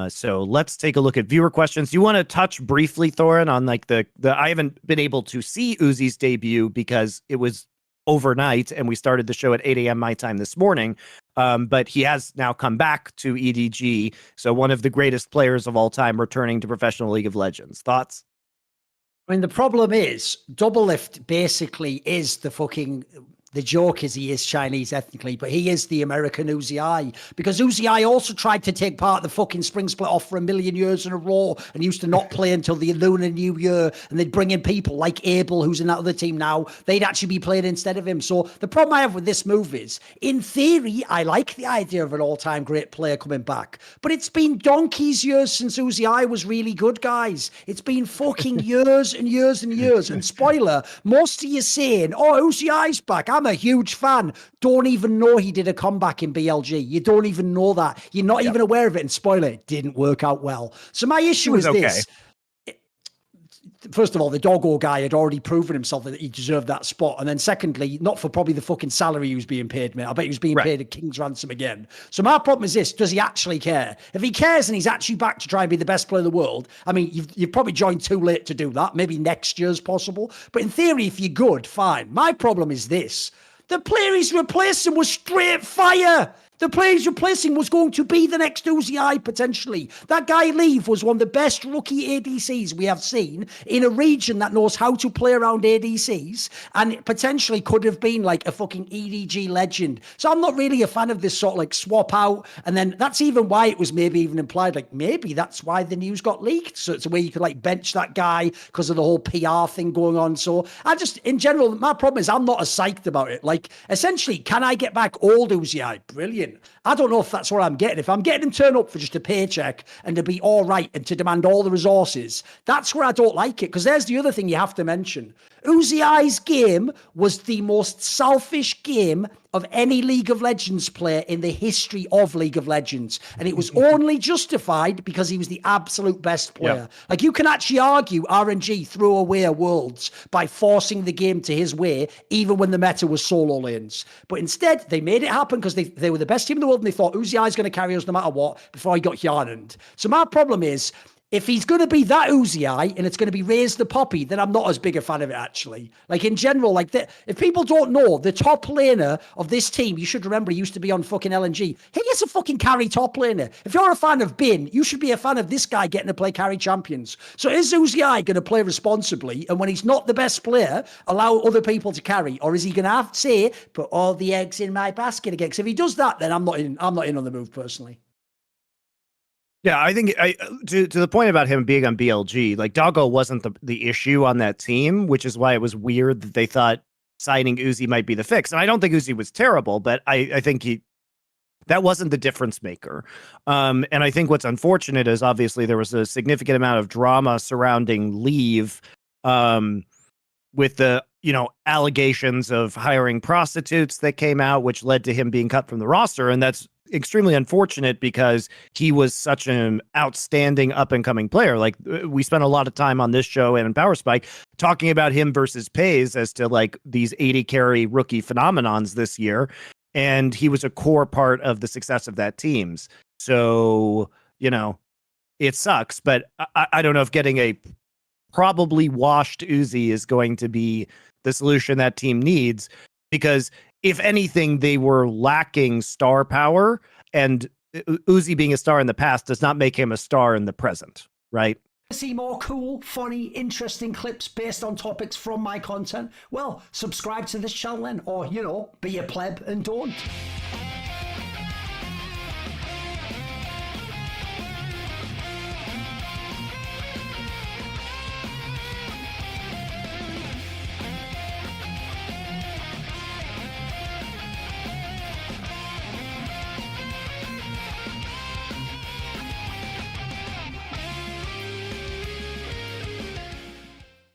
So let's take a look at viewer questions. Do you want to touch briefly, Thorin, on like the I haven't been able to see Uzi's debut because it was overnight and we started the show at 8 a.m. my time this morning. But he has now come back to EDG. So one of the greatest players of all time returning to professional League of Legends. Thoughts? I mean, the problem is Doublelift basically is the joke is he is Chinese ethnically, but he is the American Uzi, because Uzi also tried to take part of the fucking spring split off for 1,000,000 years in a row and used to not play until the Lunar New Year. And they'd bring in people like Abel, who's in that other team now. They'd actually be playing instead of him. So the problem I have with this move is, in theory, I like the idea of an all-time great player coming back, but it's been donkey's years since Uzi was really good, guys. It's been fucking years and years and years. And spoiler, most of you saying, oh, Uzi's back. I'm a huge fan. Don't even know he did a comeback in BLG. You don't even know that. You're not even aware of it. And spoiler, it didn't work out well. So my issue is this. First of all, the doggo guy had already proven himself that he deserved that spot. And then secondly, not for probably the fucking salary he was being paid, mate. I bet he was being paid a king's ransom again. So my problem is this: does he actually care? If he cares and he's actually back to try and be the best player in the world, I mean, you've probably joined too late to do that. Maybe next year's possible. But in theory, if you're good, fine. My problem is this: the player he's replacing was straight fire. The player he's replacing was going to be the next Uzi potentially. That guy Leave was one of the best rookie ADCs we have seen in a region that knows how to play around ADCs, and it potentially could have been like a fucking EDG legend. So I'm not really a fan of this sort of like swap out. And then that's even why it was maybe even implied, like maybe that's why the news got leaked. So it's a way you could like bench that guy because of the whole PR thing going on. So I just, in general, my problem is I'm not as psyched about it. Like essentially, can I get back old Uzi? Brilliant. I don't know if that's what I'm getting. If I'm getting him turned up for just a paycheck and to be all right and to demand all the resources, that's where I don't like it. Because there's the other thing you have to mention. Uzi's game was the most selfish game of any League of Legends player in the history of League of Legends. And it was only justified because he was the absolute best player. Yeah. Like you can actually argue RNG threw away Worlds by forcing the game to his way, even when the meta was solo lanes. But instead, they made it happen because they were the best team in the world and they thought Uzi going to carry us no matter what before he got Yarned. So my problem is, if he's going to be that Uzi and it's going to be Raise the Poppy, then I'm not as big a fan of it, actually. Like, in general, like, if people don't know, the top laner of this team, you should remember he used to be on fucking LNG. He is a fucking carry top laner. If you're a fan of Bin, you should be a fan of this guy getting to play carry champions. So is Uzi going to play responsibly? And when he's not the best player, allow other people to carry? Or is he going to have to say, put all the eggs in my basket again? Because if he does that, then I'm not in on the move, personally. Yeah, I think to the point about him being on BLG, like Doggo wasn't the issue on that team, which is why it was weird that they thought signing Uzi might be the fix. And I don't think Uzi was terrible, but I think that wasn't the difference maker. And I think what's unfortunate is obviously there was a significant amount of drama surrounding Leave with the allegations of hiring prostitutes that came out, which led to him being cut from the roster. And that's extremely unfortunate because he was such an outstanding up-and-coming player. Like, we spent a lot of time on this show and in Power Spike talking about him versus Pays as to like these 80 carry rookie phenomenons this year, and he was a core part of the success of that team's. So it sucks, but I don't know if getting a probably washed Uzi is going to be the solution that team needs, because if anything, they were lacking star power, and Uzi being a star in the past does not make him a star in the present, right? See more cool, funny, interesting clips based on topics from my content? Well, subscribe to this channel then, or, be a pleb and don't.